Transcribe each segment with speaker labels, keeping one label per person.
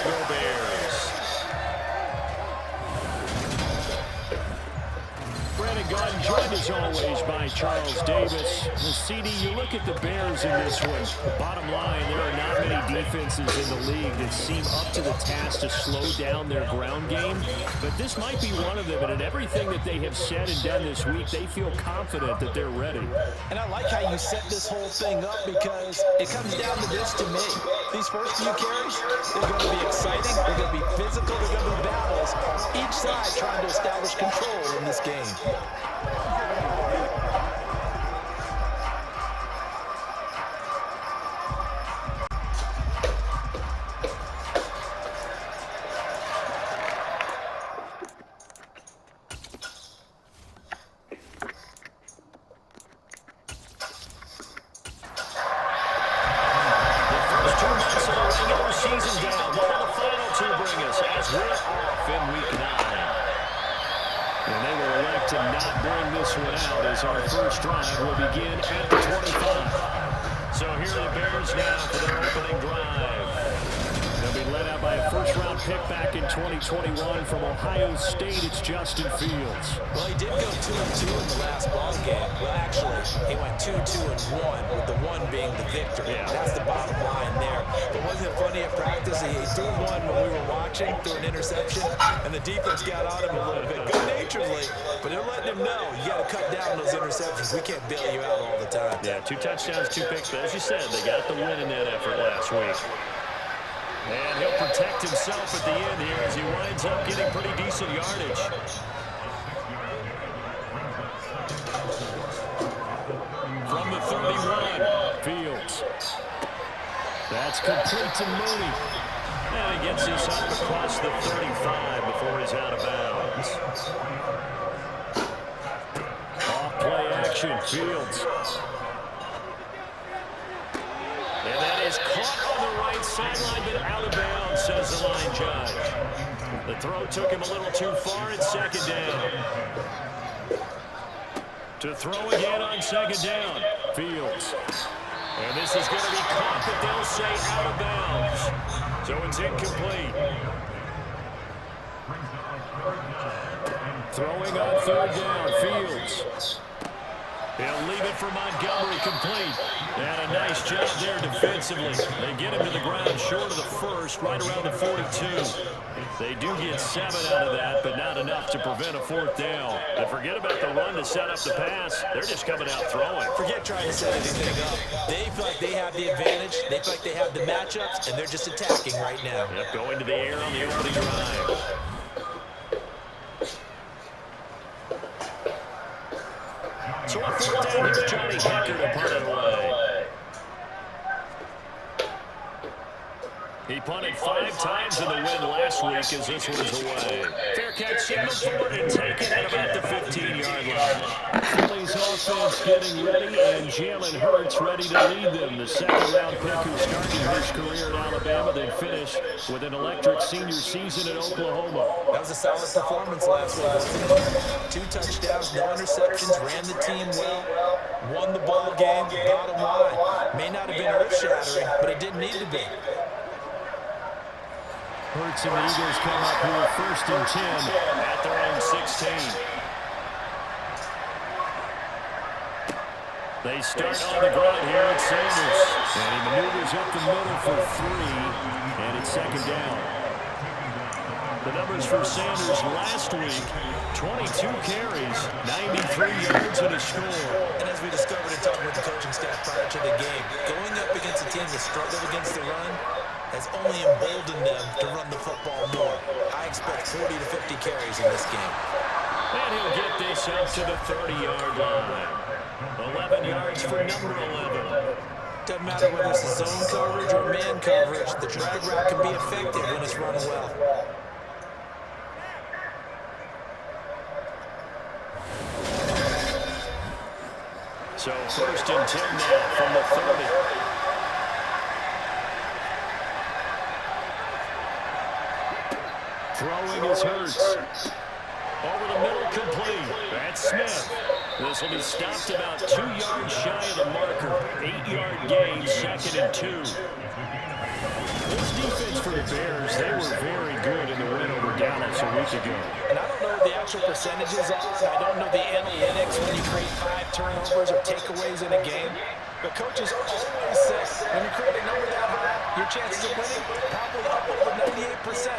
Speaker 1: Chicago Bears. Brandon Gaudin joined as always by Charles Davis. Well, CD, you look at the Bears in this one. Bottom line, there are not many defenses in the league that seem up to the task to slow down their ground game. But this might be one of them. And in everything that they have said and done this week, they feel confident that they're ready.
Speaker 2: And I like how you set this whole thing up because it comes down to this to me. These first few carries, they're going to be exciting. They're going to be physical. They're going to be battles. Each side trying to establish control in this game.
Speaker 1: Our first drive will begin at the 25. So here are the Bears now for their opening drive. They'll be led out by a first-round pick back in 2021 from Ohio State. It's Justin Fields.
Speaker 2: Well, he did go 2-2 in the last ball game. Well, actually, he went 2-2-1, with the one being the victory.
Speaker 1: Yeah.
Speaker 2: That's the bottom line there. But wasn't it funny at practice? He threw one when we were watching, threw an interception, and the defense got on him a little bit good-naturedly. But they're letting him know, you got to cut down those interceptions. We can't bail you out all the time.
Speaker 1: Yeah, 2 touchdowns, 2 picks. But as you said, they got the win in that effort last week. And he'll protect himself at the end here as he winds up getting pretty decent yardage. From the 31, Fields. That's complete to Mooney. And he gets this up across the 35 before he's out of bounds. Off-play action, Fields. And that is caught on the right sideline, but out of bounds, says the line judge. The throw took him a little too far at second down. To throw again on second down, Fields. And this is going to be caught, but they'll say out of bounds. So it's incomplete. Throwing on third down, Fields. He'll leave it for Montgomery complete. And a nice job there defensively. They get him to the ground short of the first, right around the 42. They do get 7 out of that, but not enough to prevent a fourth down. And forget about the run to set up the pass. They're just coming out throwing.
Speaker 2: Forget trying to set anything up. They feel like they have the advantage. They feel like they have the matchups, and they're just attacking right now.
Speaker 1: Yep, going to the air on the opening drive. So on fourth down, here's Johnny Hekker to punt it away. He punted 5 times in the win last week as this one's away. Fair catch signal for it and taken at about the 15-yard line. Philly's offense getting ready, and Jalen Hurts ready to lead them. The second-round pick who started his career at Alabama, then finished with an electric senior season at Oklahoma.
Speaker 2: That was a solid performance last week, wasn't it? 2 touchdowns, no interceptions, ran the team well, won the ball game. Bottom line, may not have been earth-shattering, but it didn't need to be.
Speaker 1: Hurts and the Eagles come up here first and 10 at their own 16. They start on the ground here at Sanders. And he maneuvers up the middle for 3, and it's second down. The numbers for Sanders last week, 22 carries, 93 yards and a score.
Speaker 2: And as we discovered in talking with the coaching staff prior to the game, going up against a team that struggled against the run has only emboldened them to run the football more. I expect 40 to 50 carries in this game.
Speaker 1: And he'll get this up to the 30-yard line. 11 yards for number 11.
Speaker 2: Doesn't matter whether it's a zone coverage or man coverage, the drag route can be effective when it's run well.
Speaker 1: So first and 10 now from the 30. Throwing is Hurts. Over the middle, complete. That's Smith. This will be stopped about 2 yards shy of the marker. 8-yard gain, second and 2. This defense for the Bears, they were very good in the win over Dallas a week ago.
Speaker 2: And I don't know what the actual percentages are. I don't know the analytics when you create 5 turnovers or takeaways in a game. But coaches always say, when you create a number that high, your chances of winning probably up over 98%.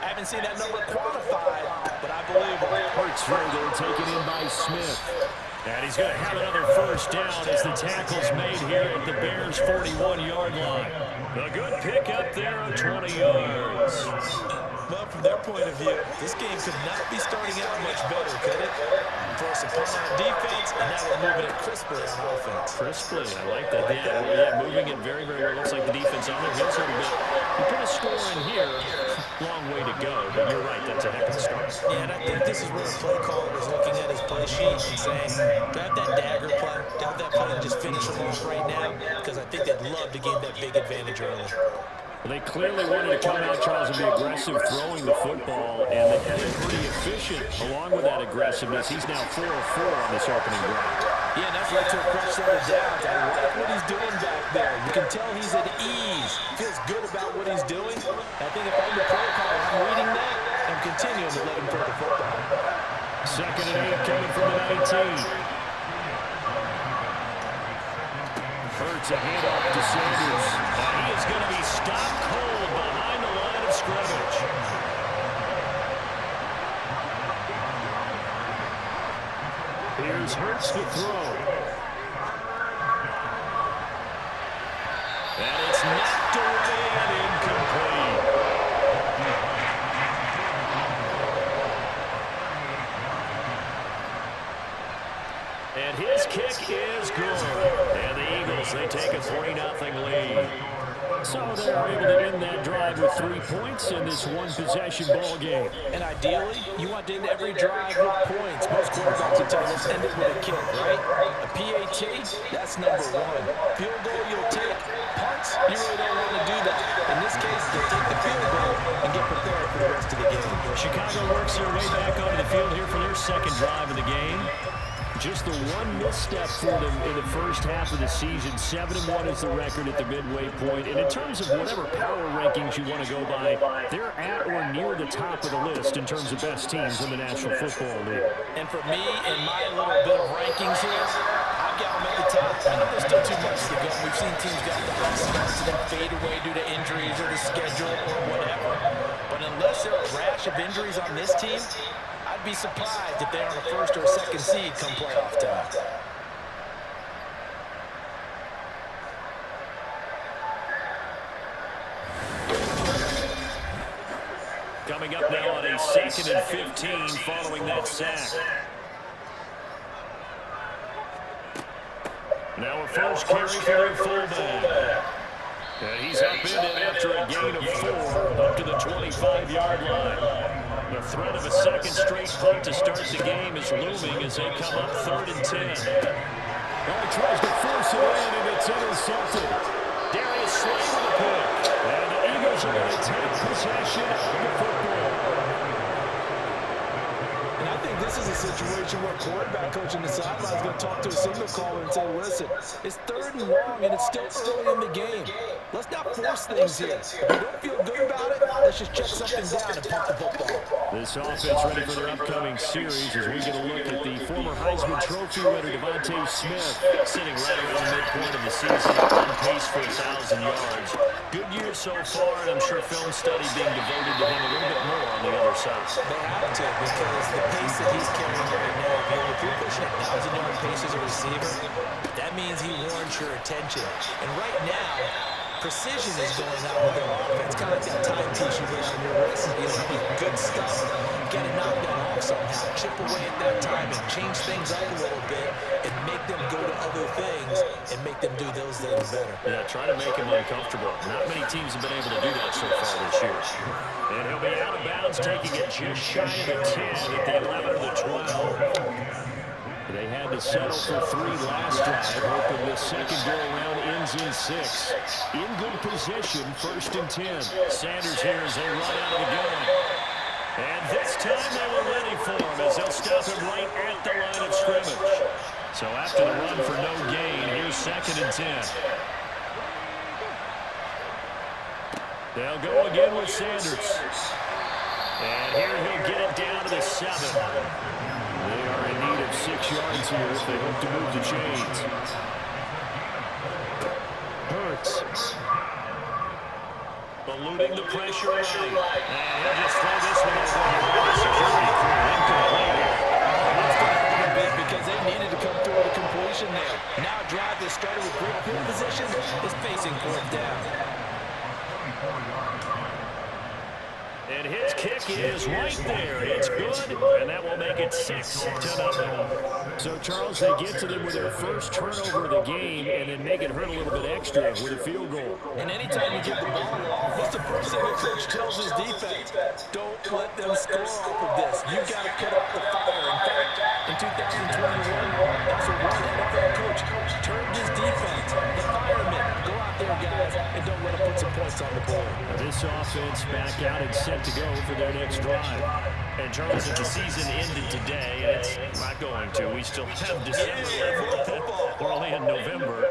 Speaker 2: I haven't seen that number quantified, but I believe it.
Speaker 1: Hurtsvogel taken in by Smith. And he's going to have another first down as the tackle's made here at the Bears' 41-yard line. A good pickup there of 20 yards.
Speaker 2: Well, from their point of view, this game could not be starting out much better, could it? Force a punt on defense, and now we're moving it crisply on offense.
Speaker 1: Crisply, I like that. Yeah, moving it very, very well. Looks like the defense on their heels a little bit. You put a score in here, long way to go, but you're right, that's a heck of a start.
Speaker 2: Yeah, and I think this is where the play caller was looking at his play sheet and saying, do I have that dagger play? Do I have that play and just finish them off right now? Because I think they'd love to gain that big advantage early.
Speaker 1: Well, they clearly wanted to come out, Charles, and be aggressive throwing the football, and they have been pretty efficient along with that aggressiveness. He's now 4 of 4 on this opening drive.
Speaker 2: Yeah, and that's led to a crunch set of downs. I like what he's doing back there. You can tell he's at ease. Feels good about what he's doing. I think if I'm the play caller, I'm reading that and continuing to let him throw the football.
Speaker 1: 2nd and 8 coming from the 19. Hurts a handoff to Sanders. And he is going to be stopped cold behind the line of scrimmage. Here's Hurts to throw. And it's knocked away and incomplete. And his kick is good. And the Eagles, they take a 3-0 lead. So they're able to end that drive with 3 points in this one-possession ball game.
Speaker 2: And ideally, you want to end every drive with points. Most quarterbacks will tell you, let's end it with a kick, right? A PAT, that's number 1. Field goal, you'll take. Punts, you really don't want to do that. In this case, they'll take the field goal and get prepared for the rest of the game.
Speaker 1: Chicago works their way back onto the field here for their second drive of the game. Just the one misstep for them in the first half of the season. 7-1 is the record at the midway point. And in terms of whatever power rankings you want to go by, they're at or near the top of the list in terms of best teams in the National Football League.
Speaker 2: And for me, in my little bit of rankings here, I've got them at the top. I know there's still too much to go. We've seen teams get the hot starts and then fade away due to injuries or the schedule or whatever. But unless there are a rash of injuries on this team, I'd be surprised if they're on a first or a second seed come playoff time.
Speaker 1: Coming up now on a 2nd and 15 following that sack. Now a first carry for their fullback. And he's up in it after a gain of 4 up to the 25-yard line. The threat of a second straight punt to start the game is looming as they come up 3rd and 10. Well, he tries to force it in, and it's intercepted. Darius Slay with a pick. And the Eagles are going to take possession of the football.
Speaker 2: And I think this is a situation where quarterback coach in the sideline is going to talk to a signal caller and say, listen, it's 3rd and long, and it's still early in the game. Let's not force things here. If you don't feel good about it, let's just check something down and pump the football.
Speaker 1: This offense ready for their upcoming series as we get a look at the former Heisman Trophy winner, DeVonta Smith, sitting right around the midpoint of the season, on pace for 1,000 yards. Good year so far, and I'm sure film study being devoted to him a little bit more on the other side.
Speaker 2: They have to, because the pace that he's carrying right now, if you're pushing 1,000-yard pace as a receiver, that means he warrants your attention. And right now, precision is going on with their offense. Kind of like that timepiece you wear on your wrist. You know, good stuff. You got to knock that off somehow. Chip away at that time and change things up a little bit and make them go to other things and make them do those things better.
Speaker 1: Yeah, try to make him uncomfortable. Not many teams have been able to do that so far this year. And he'll be out of bounds, taking it just shy of the 10 at the 11 or the 12. They had to settle for 3 last drive, hoping this second go-around ends in 6. In good position, 1st and 10. Sanders here as they run out of the gun. And this time they were ready for him as they'll stop him right at the line of scrimmage. So after the run for no gain, here's 2nd and 10. They'll go again with Sanders. And here he'll get it down to the 7. They are in need of 6 yards here if they hope to move the chains. Hurts. Eluding the pressure right. And he'll just throw this one over the security crew. Incomplete here.
Speaker 2: That's going to hurt a bit because they needed to come through with a completion there. Now a drive that started with great field position is facing fourth down.
Speaker 1: And his kick is right there. It's good, and that will make it 6-0. So, Charles, they get to them with their first turnover of the game and then make it hurt a little bit extra with a field goal.
Speaker 2: And anytime you give the ball off, what's the first thing the coach tells his defense? Don't let them score off of this. You've got to put up the fire. In fact, in 2021, that's what one NFL coach turned his defense, the firemen. Go out there, guys, and don't let them put some points on the board.
Speaker 1: Now this offense back out and set to go for their next drive. And, Charles, if the season ended today, and it's not going to, we still have December left. We're only in November.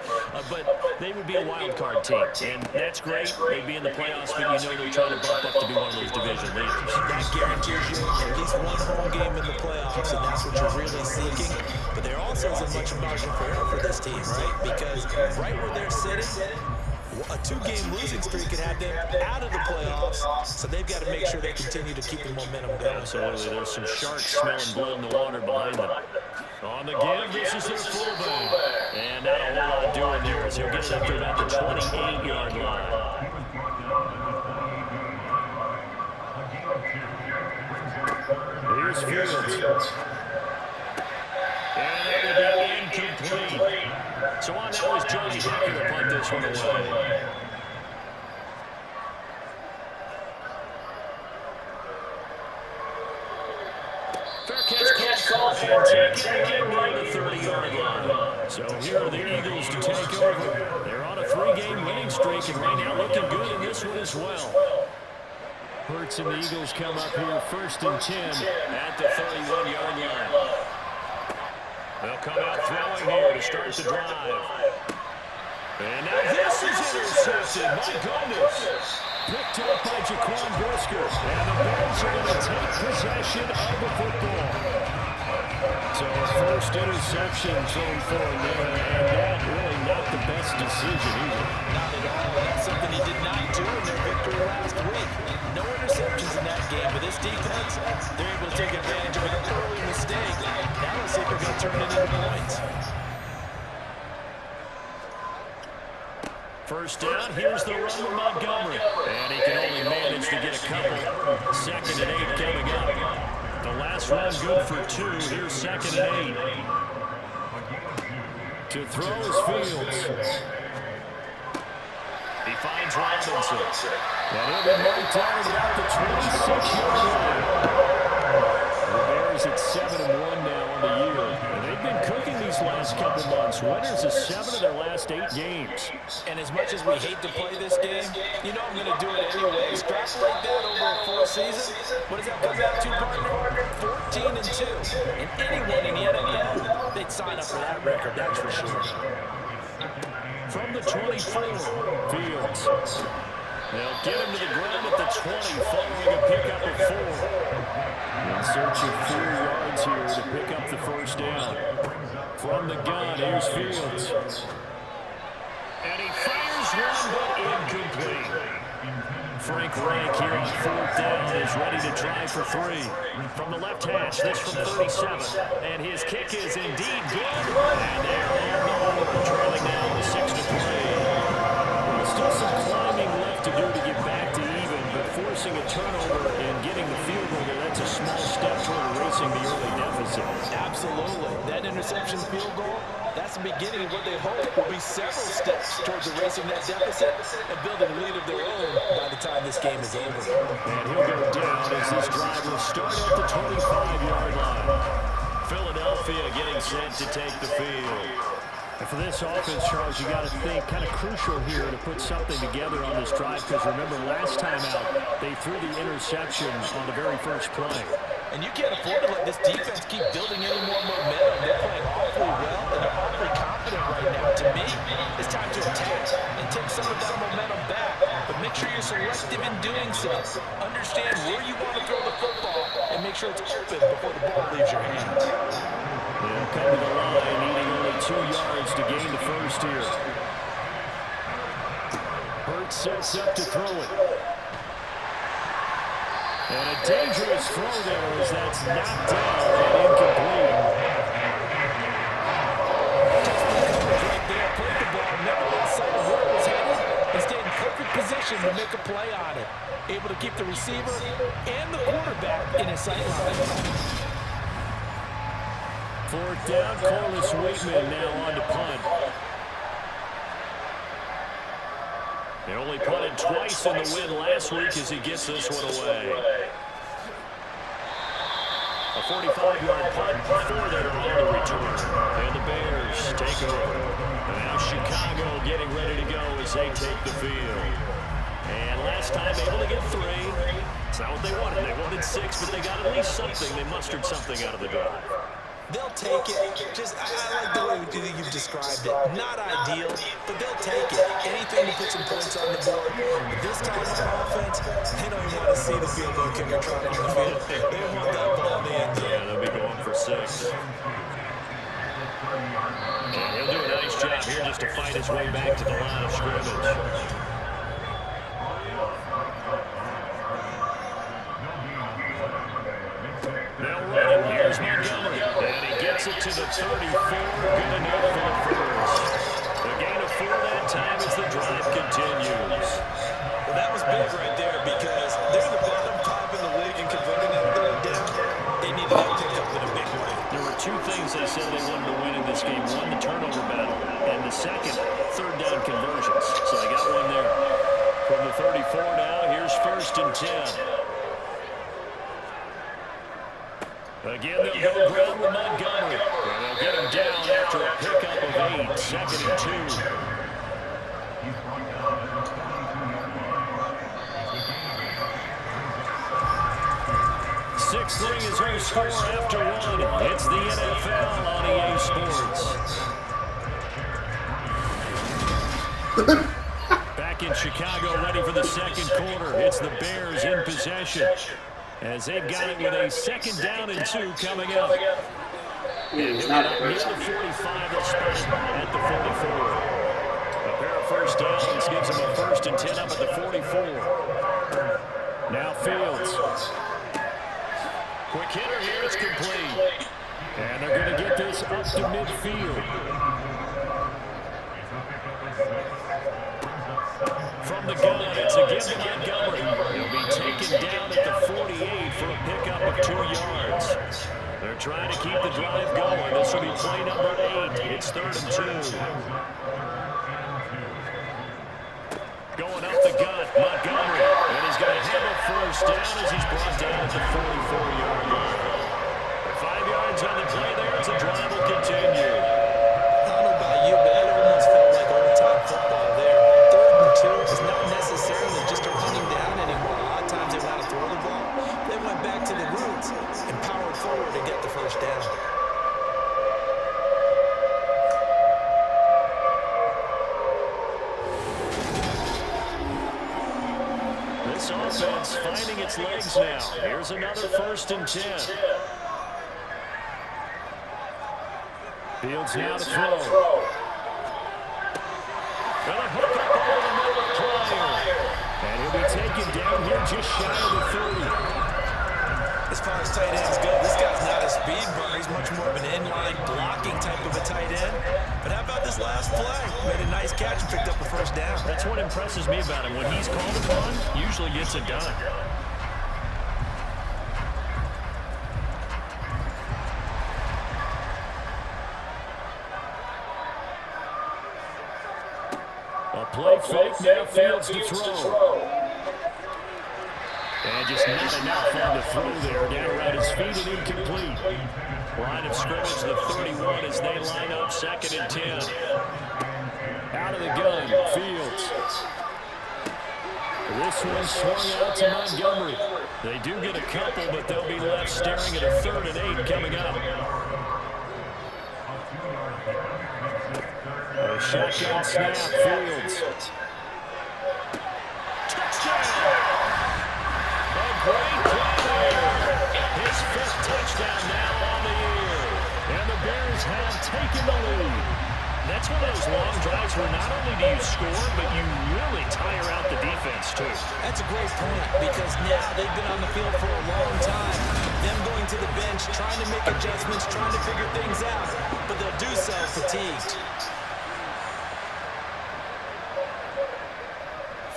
Speaker 1: But they would be a wild card team. And that's great. They'd be in the playoffs, but you know they're trying to bump up to be one of those division leaders.
Speaker 2: That guarantees you at least one home game in the playoffs, and that's what you're really seeking. But there also isn't much margin for error for this team, right? Because right where they're sitting, a 2-game losing streak could have them out of the playoffs, so they've got to make sure they continue to keep the momentum going.
Speaker 1: Absolutely. There's some sharks smelling blood in the water behind them. On the give, this is their fullback. And not a whole lot doing there as he'll get it up to about the 28-yard line. Here's Fields. And that will be incomplete. So on now is Johnny Hekker to punt this one away. Fair catch called and taken right near the 30-yard line. So here are the Eagles to take over. They're on a 3-game winning streak and right now looking good in this one as well. Hurts and the Eagles come up here 1st and 10 at the 31-yard line. They'll come out throwing here to start the drive. And now this is intercepted. My goodness. Picked up by Jaquan Brisker. And the Bears are going to take possession of the football. So a first interception thrown for him there. And that really not the best decision either.
Speaker 2: Not at all. That's something he did not do in their victory last week. No interceptions in that game. But this defense, they're able to take advantage of an early mistake. Now let's see if they're going to turn it into points.
Speaker 1: First down, here's the run with Montgomery. And he can only manage to get a couple. 2nd and 8 coming up. The last run good for 2. Here's 2nd and 8. To throw is Fields. He finds Robinson. And he'll be marked down at about the 26-yard line. The Bears at 7-1 now on the year. And they've been cooking these last couple months. Winners of 7 of their last 8 games.
Speaker 2: And as much as we hate to play this game, you know I'm going to do it anyway. Extrapolate that over a full season. What does that come out to, partner? 14-2. And anyone in the NFL, they'd sign up for that record, that's for sure.
Speaker 1: From the 24, Fields. They'll get him to the ground at the 20, following a pickup of 4. In search of 4 yards here to pick up the first down. From the gun, here's Fields. And he fires one, but incomplete. Frank Reich here on 4th down is ready to try for 3. From the left hash, this from 37. And his kick is indeed good. And they're on the board, trailing now 6-3. Still some climbing left to do to get back to even, but forcing a turnover and getting the field goal there, that's a small step toward erasing the early deficit.
Speaker 2: Absolutely. That interception field goal, that's the beginning of what they hope will be several steps towards erasing that deficit and building a lead of their own by the time this game is over.
Speaker 1: And he'll go down as this drive will start at the 25-yard line. Philadelphia getting set to take the field. And for this offense, Charles, you got to think kind of crucial here to put something together on this drive because remember last time out they threw the interception on the very first play.
Speaker 2: And you can't afford to let this defense keep building any more momentum. They're playing awfully well and they're awfully confident right now. To me, it's time to attack and take some of that momentum back, but mix make sure you're selective in doing so. Understand where you want to throw the football and make sure it's open before the ball leaves your hands.
Speaker 1: They'll come to the line, needing only 2 yards to gain the first here. Hurts sets up to throw it. And a dangerous throw there as that's knocked down and incomplete.
Speaker 2: Just the coverage right there. Played the ball, never lost sight of where it was headed, and stayed in perfect position to make a play on it. Able to keep the receiver and the quarterback in his sight line.
Speaker 1: 4th down, Corliss Waitman now on to punt. They only punted twice in the win last week as he gets this one away. A 45-yard punt before they're on the return. And the Bears take over. And now Chicago getting ready to go as they take the field. And last time able to get 3. It's not what they wanted. They wanted 6, but they got at least something. They mustered something out of the drive.
Speaker 2: They'll take it. I like the way you've described it. Not ideal, but they'll take it. Anything to put some points on the board. But this time on offense, they don't even want to see the field goal kicker trotting on the field. They want that ball in the end zone.
Speaker 1: Yeah, they'll be going for 6. And he'll do a nice job here just to fight his way back to the line of scrimmage. They'll run it. Here's Montgomery. And he gets it to the 34. Good enough for the first. The gain of 4 that time as the drive continues.
Speaker 2: Well, that was big right there because they're the bottom 5 in the league and converting that third down. They needed that pickup in a big way.
Speaker 1: There were 2 things they said they wanted to win in this game. One, the turnover battle, and the second, 3rd down conversions. So they got one there. From the 34 now, here's 1st and 10. Again, they'll go ground with Montgomery. And they'll get him down after a pickup of 8. 2nd and 2. Six-3 is our score after 1. It's the NFL on EA Sports. Back in Chicago, ready for the 2nd quarter. It's the Bears in possession, as they've got it with a 2nd down and 2 coming up. And he'll get up near the 45, they'll spot it at the 44. A pair of 1st downs gives him a 1st and 10 up at the 44. Now Fields. Quick hitter here, it's complete. And they're going to get this up to midfield. From the gun, it's a give to Montgomery. He'll be taken down at the 48 for a pickup of 2 yards. They're trying to keep the drive going. This will be play number 8. It's 3rd and 2. Going up the gut, Montgomery. And he's going to have a 1st down as he's brought down at the 44-yard line. 5 yards on the play there as the drive will continue.
Speaker 2: I don't know about you, but that almost felt like old-time football there. 3rd and 2 is not necessarily just a running down anymore. A lot of times they want to throw the ball. They went back to the roots and powered forward to get the 1st down.
Speaker 1: This offense finding its legs now. Here's another 1st and 10. Fields now to throw. And a hook up over the middle of Pryor. And he'll be taken down here just shy of the 30.
Speaker 2: As far as tight ends go, this guy's not a speed burner. He's much more of an inline blocking type of a tight end. But how about this last play? Made a nice catch and picked up a 1st down.
Speaker 1: That's what impresses me about him. When he's called upon, usually gets it done. A play fake, now Fields to throw. And just not enough on the throw there. Down around his feet and incomplete. Line of scrimmage, the 31 as they line up 2nd and 10. Out of the gun, Fields. This one swung out to Montgomery. They do get a couple, but they'll be left staring at a 3rd and 8 coming up. A shotgun snap, Fields. That's one of those long drives where not only do you score, but you really tire out the defense, too.
Speaker 2: That's a great point because now they've been on the field for a long time. Them going to the bench, trying to make adjustments, trying to figure things out, but they'll do so fatigued.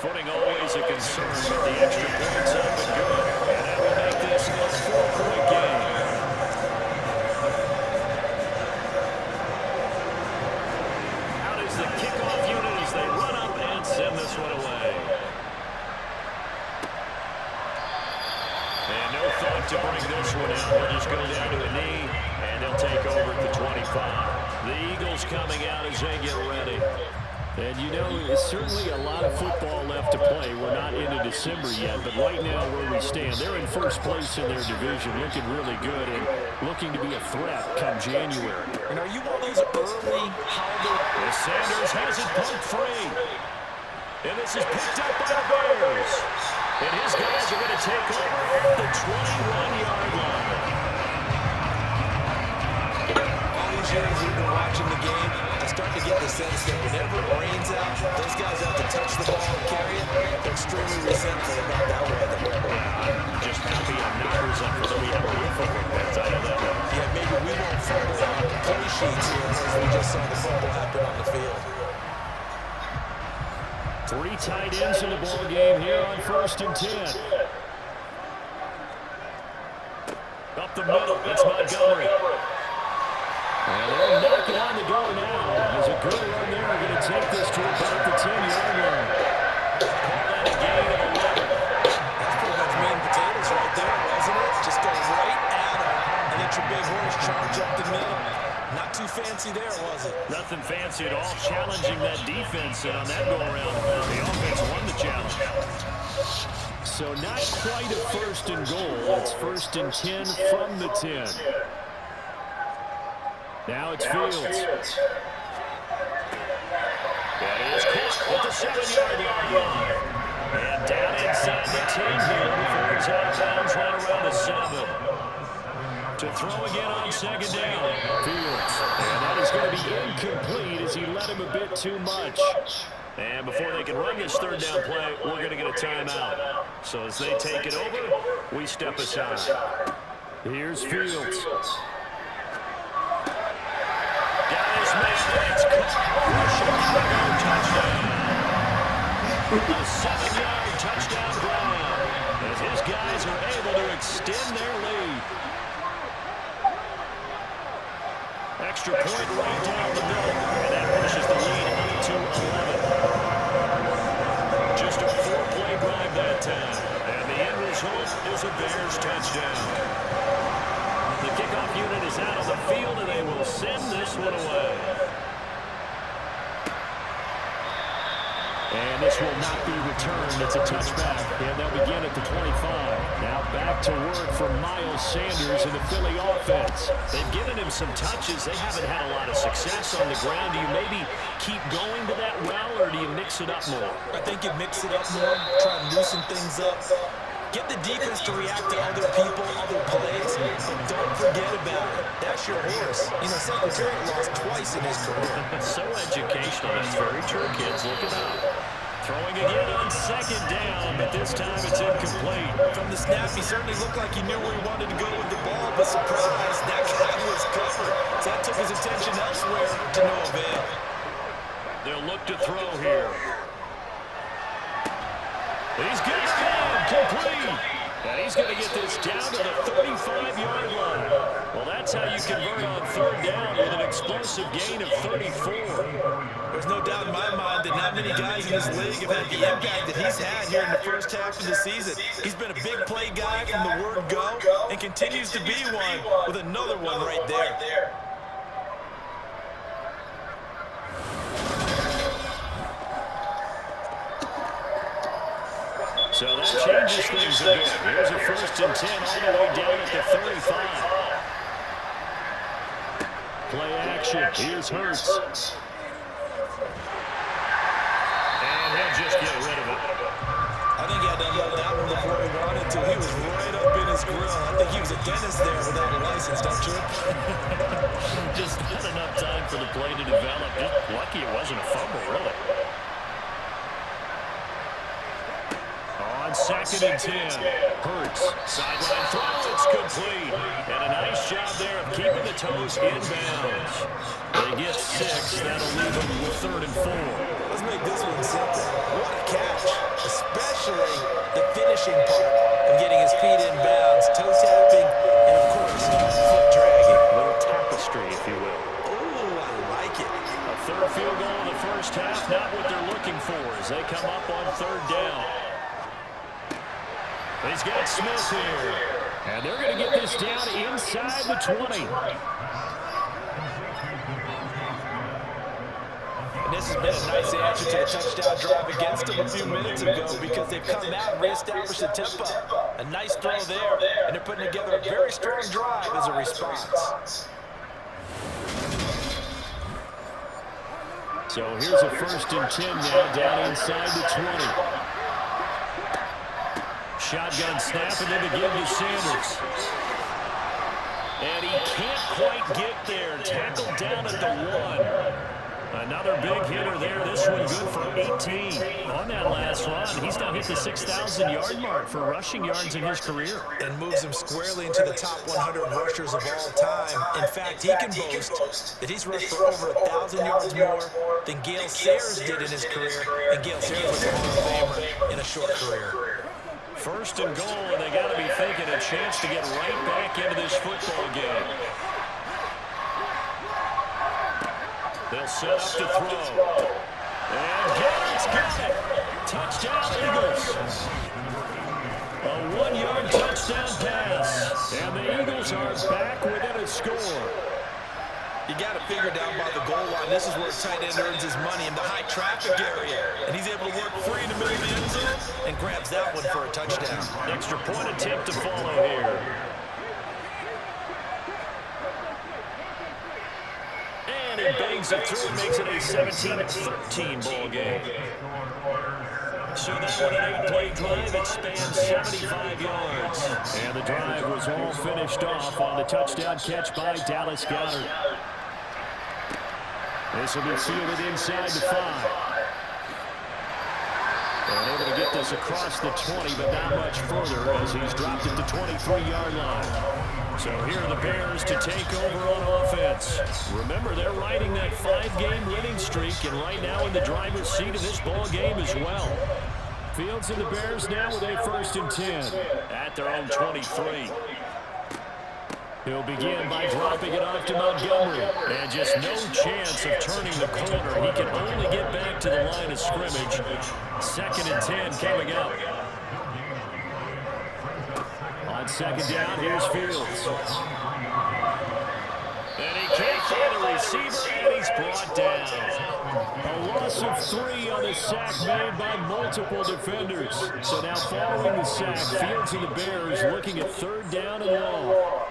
Speaker 1: Footing always a concern, but the extra point's up and good. And that will make this a 4-point game. Out is the kickoff unit as they run up and send this one away. And no thought to bring this one out. They'll just go down to a knee, and they'll take over at the 25. The Eagles coming out as they get ready. And, you know, there's certainly a lot of football left to play. We're not into December yet, but right now where we stand, they're in first place in their division, looking really good and looking to be a threat come January.
Speaker 2: And are you one of those early holiday?
Speaker 1: Sanders has it pumped free. And this is picked up by the Bears. And his guys are going to take over the 21-yard line.
Speaker 2: All these years we've been watching the game, I start to get the sense that whenever it rains out, those guys have to touch the ball and carry it. They're extremely resentful about that weather.
Speaker 1: Just happy I'm not resentful that we have a win football fans. I know that.
Speaker 2: Yeah, maybe we won't fumble on play sheets here as we just saw the fumble happen on the field.
Speaker 1: 3 tight ends in the ball game here on 1st and 10. Up the middle, it's Montgomery. And they'll knock it on the go now. There's a good run there. We're going to take this to about the 10-yard line. Call that a gain of 11.
Speaker 2: That's pretty much meat and potatoes right there, wasn't it? Just go right at him and let your big horse charge up the middle. Not too fancy there, was it?
Speaker 1: Nothing fancy at all. Challenging that defense, and on that go-around, the offense won the challenge. So not quite a 1st and goal. It's 1st and 10 from the 10. Now it's Fields. That is caught at the 7-yard line. And down inside the 10 here before it's out of bounds right around the 7. To throw again on 2nd down. Fields. And that is going to be incomplete as he let him a bit too much. And before they can run this 3rd down play, we're going to get a timeout. So as they take it over, we step aside. Here's Fields. It's caught. Chicago touchdown. A 7-yard touchdown drive as his guys are able to extend their lead. Extra point right down the middle, and that pushes the lead up to 11. Just a 4-play drive that time, and the end result is a Bears touchdown. The kickoff unit is out on the field, and they will send this one away. And this will not be returned. It's a touchback, and they'll begin at the 25. Now back to work for Miles Sanders and the Philly offense. They've given him some touches. They haven't had a lot of success on the ground. Do you maybe keep going to that well, or do you mix it up more?
Speaker 2: I think you mix it up more, try to loosen things up. Get the defense to react to other people, other plays, but don't forget about it. That's your horse. You know, Secretary lost twice in his career.
Speaker 1: So educational. That's very true, kids. Look it up. Throwing again on 2nd down, but this time it's incomplete.
Speaker 2: From the snap, he certainly looked like he knew where he wanted to go with the ball, but surprise, that guy was covered. So that took his attention elsewhere to no avail.
Speaker 1: They'll look to throw here. He's got it, complete. And he's going to get this down to the 35-yard line. Well, that's how you convert on 3rd down with an explosive gain of 34.
Speaker 2: There's no doubt in my mind that not many guys in this league have had the impact that he's had here in the first half of the season. He's been a big play guy from the word go and continues to be one with another one right there.
Speaker 1: So that changes things a bit. Here's a 1st and 10 all the way down at the 35. Play action. Here's Hurts. And he'll just get rid of it.
Speaker 2: I think he had to unload that one before he wanted to. He was right up in his grill. I think he was a dentist there without a license, don't you?
Speaker 1: Just not enough time for the play to develop. Just lucky it wasn't a fumble, really. On 2nd and 10, Hurts, sideline throw, it's complete. And a nice job there of keeping the toes inbounds. They get 6, that'll leave them with 3rd and 4.
Speaker 2: Let's make this one simple. What a catch, especially the finishing part of getting his feet in bounds, toe tapping, and of course, foot dragging.
Speaker 1: A little tapestry, if you will.
Speaker 2: Oh, I like it.
Speaker 1: A 3rd field goal in the first half, not what they're looking for as they come up on 3rd down. He's got Smith here. And they're going to get this down inside the 20.
Speaker 2: And this has been a nice answer to the touchdown drive against them a few minutes ago because they've come out and reestablished the tempo. A nice throw there, and they're putting together a very strong drive as a response.
Speaker 1: So here's a 1st and 10 now down inside the 20. Shotgun snap and then to give to Sanders. And he can't quite get there. Tackled down at the 1. Another big hitter there. This one good for 18 on that last run. He's now hit the 6,000-yard mark for rushing yards in his career.
Speaker 2: And moves him squarely into the top 100 rushers of all time. In fact, he can boast that he's rushed for over 1,000 yards more than Gale Sayers did in his career. And Gale Sayers was a Hall of Famer in a short career.
Speaker 1: 1st and goal, and they got to be thinking a chance to get right back into this football game. They'll set up to throw. And Garrett's got it. Touchdown, Eagles. A 1-yard touchdown pass. And the Eagles are back within a score.
Speaker 2: You got to figure down by the goal line. This is where a tight end earns his money in the high traffic area. And he's able to work free in the middle of the end zone and grabs that one for a touchdown.
Speaker 1: Extra point attempt to follow here. And he bangs it through and makes it a 17-13 ball game. So that one an 8-play drive. It spans 75 yards. And the drive was all finished off on the touchdown catch by Dallas Goedert. This will be fielded inside the 5. And able to get this across the 20, but not much further as he's dropped it to 23-yard line. So here are the Bears to take over on offense. Remember, they're riding that 5-game winning streak, and right now in the driver's seat of this ball game as well. Fields and the Bears now with a 1st and 10 at their own 23. He'll begin by dropping it off to Montgomery. And just no chance of turning the corner. He can only get back to the line of scrimmage. 2nd and 10 coming up. On 2nd down, here's Fields. And he can't find a receiver, and he's brought down. A loss of 3 on the sack made by multiple defenders. So now following the sack, Fields and the Bears looking at 3rd down and long.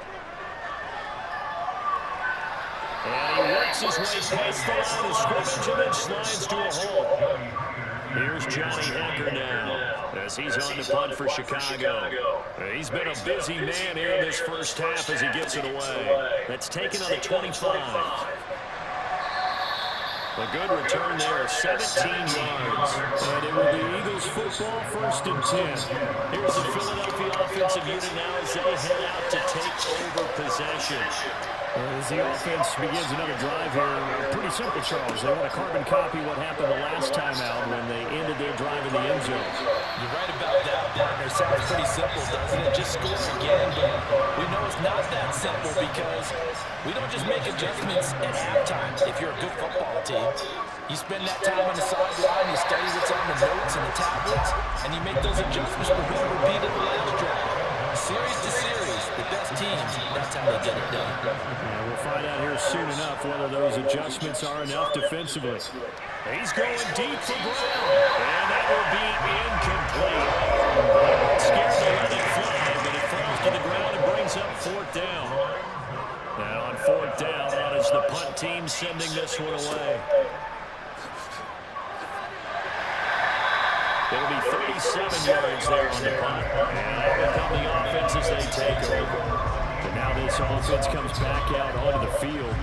Speaker 1: And he works his way past the line of scrimmage and then slides to a hole. Here's Johnny Hekker now as he's on to punt for Chicago. He's been a busy man here in this first half as he gets it away. That's taken on the 25. A good return there, 17 yards. And it will be Eagles football, 1st and 10. Here's the Philadelphia offensive unit now as they head out to take over possession. As the offense begins another drive here, pretty simple, Charles. They want to carbon copy what happened the last time out when they ended their drive in the end zone.
Speaker 2: You're right about that, partner. Sounds pretty simple, doesn't it? Just score again, but we know it's not that simple because we don't just make adjustments at halftime if you're a good football team. You spend that time on the sideline, you study what's on the notes and the tablets, and you make those adjustments for being repeated the last drive. Series to series, the best teams, that's how they get it done.
Speaker 1: Yeah, we'll find out here soon enough whether those adjustments are enough defensively. He's going deep for Brown, and that will be incomplete. Scared to let it fly, but it falls to the ground and brings up 4th down. Now on 4th down, that is the punt team sending this one away. It'll be 37 yards there on the punt. And that will come the offense as they take over. Now this offense comes back out onto the field.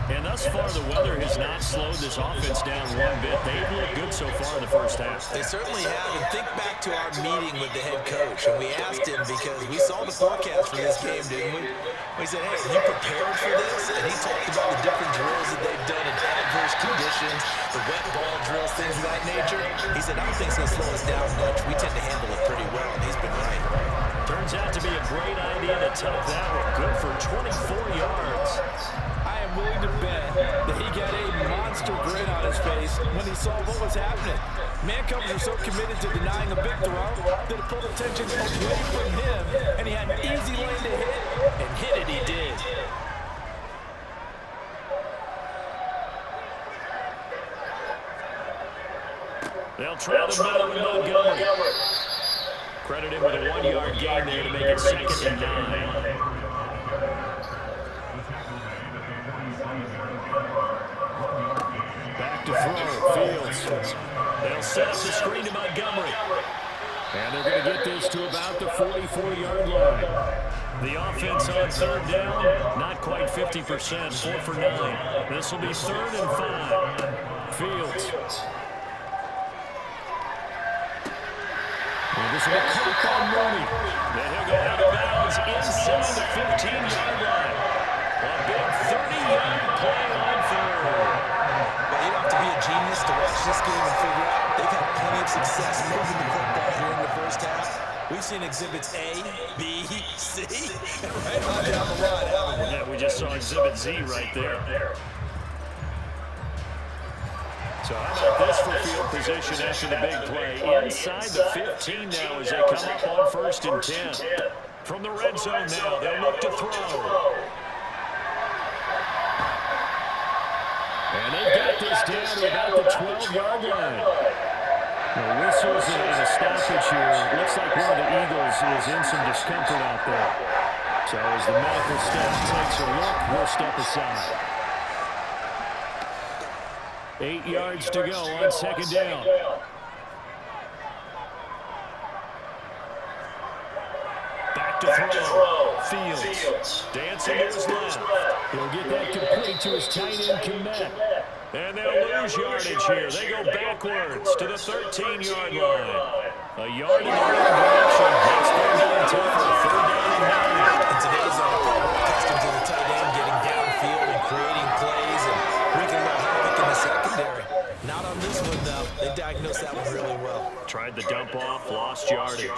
Speaker 1: And thus far, the weather has not slowed this offense down one bit. They've looked good so far in the first half.
Speaker 2: They certainly have. And think back to our meeting with the head coach. And we asked him because we saw the forecast for this game, didn't we? We said, hey, are you prepared for this? And he talked about the different drills that they've done in adverse conditions, the wet ball drills, things of that nature. He said, I don't think it's going to slow us down much. We tend to handle it pretty well, and he's been right.
Speaker 1: Turns out to be a great idea to tuck that one. Good for 24 yards.
Speaker 2: I am willing to bet that he got a monster grin on his face when he saw what was happening. Man covers are so committed to denying a big throw that it pulled attention away from him, and he had an easy lane to hit, and hit it he did.
Speaker 1: They'll try the middle with Montgomery. Credit him with a 1-yard gain there to make it 2nd and 9. Back to throw, Fields. They'll set up the screen to Montgomery. And they're going to get this to about the 44-yard line. The offense on 3rd down, not quite 50%, 4 for 9. This will be 3rd and 5. Fields. And this will be caught by Mooney. Then he'll go out of bounds inside the 15-yard line. A big 30-yard play on 3rd.
Speaker 2: Well, you don't have to be a genius to watch this game and figure out they've had plenty of success moving the football here in the first half. We've seen exhibits A, B, C, and right on down the line, haven't we?
Speaker 1: Yeah, we just saw exhibit Z right there. So how about this for field position after the big play? Inside the 15 now as they come up on 1st and 10. From the red zone now, they'll look to throw. And they've got this down to about the 12-yard line. The whistles and a stoppage here. Looks like one of the Eagles is in some discomfort out there. So as the medical staff takes a look, we'll step aside. 8 yards to go on 2nd down. Back to throw. Fields. Dancing to his left. He'll get that complete to his tight end, Kmet. And they'll lose yardage here. They go backwards to the 13-yard line. A yard in the right direction. That's 3rd down for 3rd down and 9.
Speaker 2: In today's NFL, we're accustomed to the tight end getting downfield and creating plays and wreaking a little havoc in the secondary. Not on this one, though. They diagnosed that one really well.
Speaker 1: Tried the dump off, lost yardage.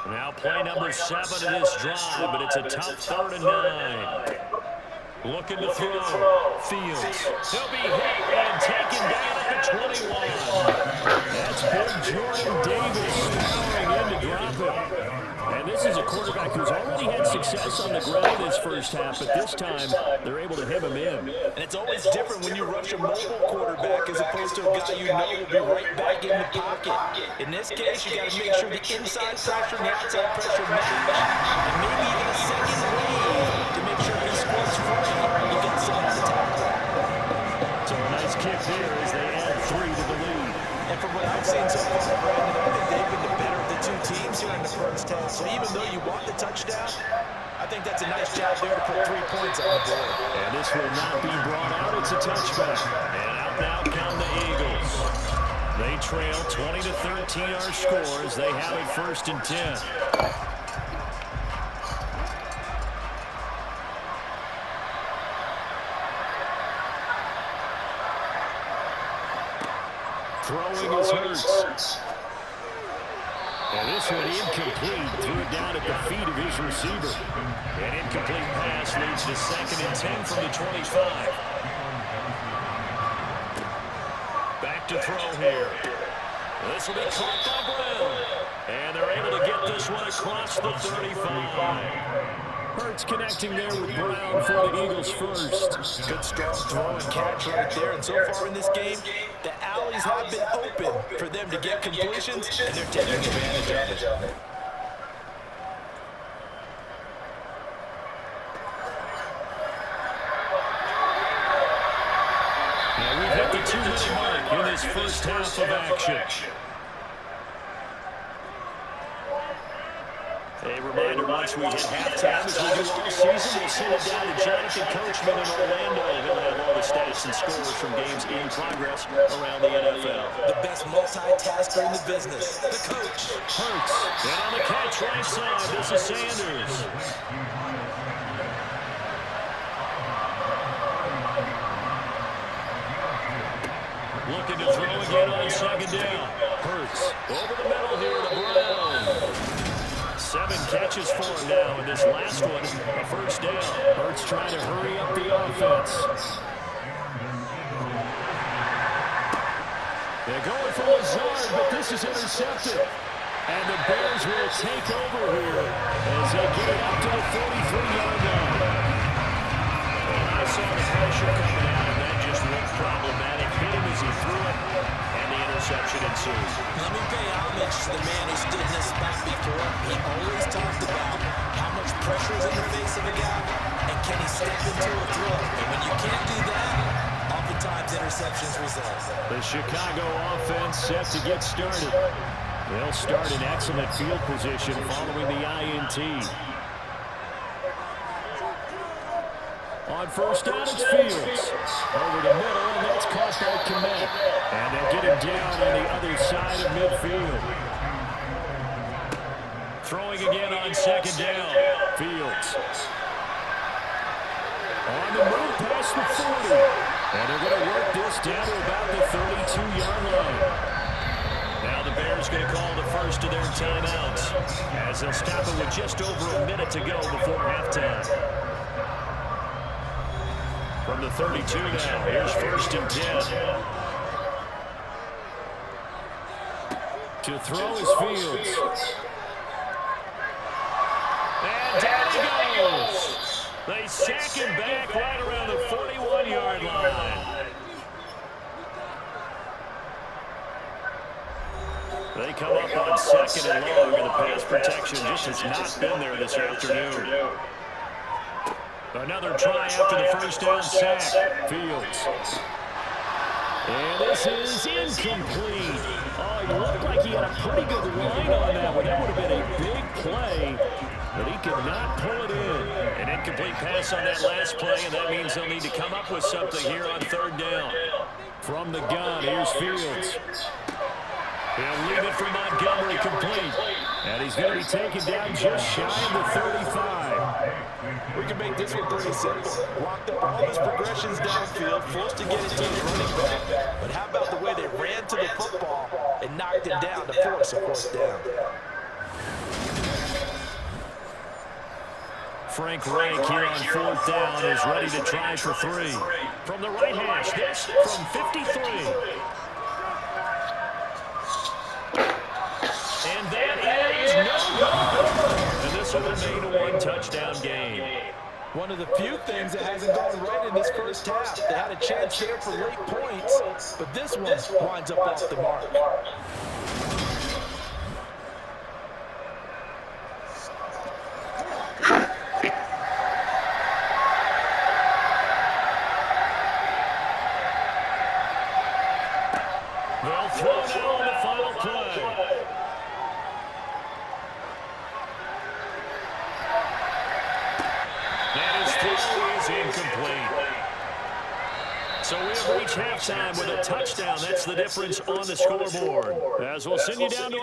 Speaker 1: Now play number 7 of this drive, but it's a tough 3rd and 9. Looking to throw. Fields. He'll be hit and taken down at the 21. That's big Jordan Davis powering in to drop it. And this is a quarterback who's already had success on the ground this first half, but this time they're able to hem him in.
Speaker 2: And it's always different when you rush a mobile quarterback as opposed to a guy you know will be right back in the pocket. In this case, you got to make sure the inside pressure and the outside pressure match, and maybe even a second wave to make sure he squirts free. You get some of the tackle.
Speaker 1: So a nice kick there as they add 3 to the lead.
Speaker 2: And from what I've seen so far, Brandon, I think they've been the better of the two teams here in the first half. So even though you want the touchdown, I think that's a nice job there to put 3 points on the board.
Speaker 1: And this will not be brought out. It's a touchback. And out now come the Eagles. They trail 20-13 our scores. They have it 1st and 10. Throwing is Hurts. And this one incomplete. Threw it down at the feet of his receiver. An incomplete pass leads to 2nd and 10 from the 25. Back to throw here. This will be caught by Brown. And they're able to get this one across the 35. Hurts connecting there with Brown for the Eagles first.
Speaker 2: Good strong throw and catch right there. And so far in this game, the alleys have been open for them to get completions, and they're taking advantage of it.
Speaker 1: Now we've hit the 2-minute mark in this first half of action. A reminder, once we hit halftime, as we do all season, we'll send it down to Jonathan Coachman in Orlando. He'll have all the stats and scores from games in progress around the NFL.
Speaker 2: The best multitasker in the business, the coach.
Speaker 1: Hurts. And on the catch right side, this is Sanders. Looking to throw again on second down. Hurts over the middle here to Brown. 7 catches for him now in this last one, a first down. Hurts trying to hurry up the offense. They're going for Lazard, but this is intercepted. And the Bears will take over here as they get it up to the 43-yard line. And I saw the pressure coming out, and that just looked problematic. Hit him as he threw it, and the interception ensues.
Speaker 2: Let me pay homage to the man who stood in this spot before. He always talked about how much pressure is in the face of a guy, and can he step into a throw. And when you can't do that, oftentimes interceptions result.
Speaker 1: The Chicago offense set to get started. They'll start in excellent field position following the INT. On first down, it's Fields. Over the middle, and that's caught by Kmet. And they'll get him down on the other side of midfield. Throwing again on second down. Fields. On the move past the 40. And they're going to work this down to about the 32-yard line. Now the Bears going to call the first of their timeouts as they'll stop it with just over a minute to go before halftime. From the 32 now, here's first and 10. To throw is Fields. And down he goes. They sack him back right around the 41-yard line. They come up on second and long, and the pass protection just has not been there this afternoon. Another try after the first down sack. Fields. And this is incomplete. Oh, he looked like he had a pretty good line on that one. That would have been a big play, but he could not pull it in. An incomplete pass on that last play, and that means they'll need to come up with something here on third down. From the gun, here's Fields. He'll leave it for Montgomery complete. And he's going to be taken down just shy of the 35.
Speaker 2: We can make this one pretty simple. Locked up all his progressions downfield, forced to get it to his running back. But how about the way they ran to the football and knocked him down to force a fourth down?
Speaker 1: Frank Reich here on fourth down is ready to try for 3. From the right hash, this from 53. And that is no good. And this will remain a one-touchdown game.
Speaker 2: One of the few things that hasn't gone right in this first half. They had a chance here for late points, but this one winds up off the mark.
Speaker 1: They'll throw now on the final play. Incomplete. So we have reached halftime with a touchdown. That's the difference on the scoreboard. As we'll send you down to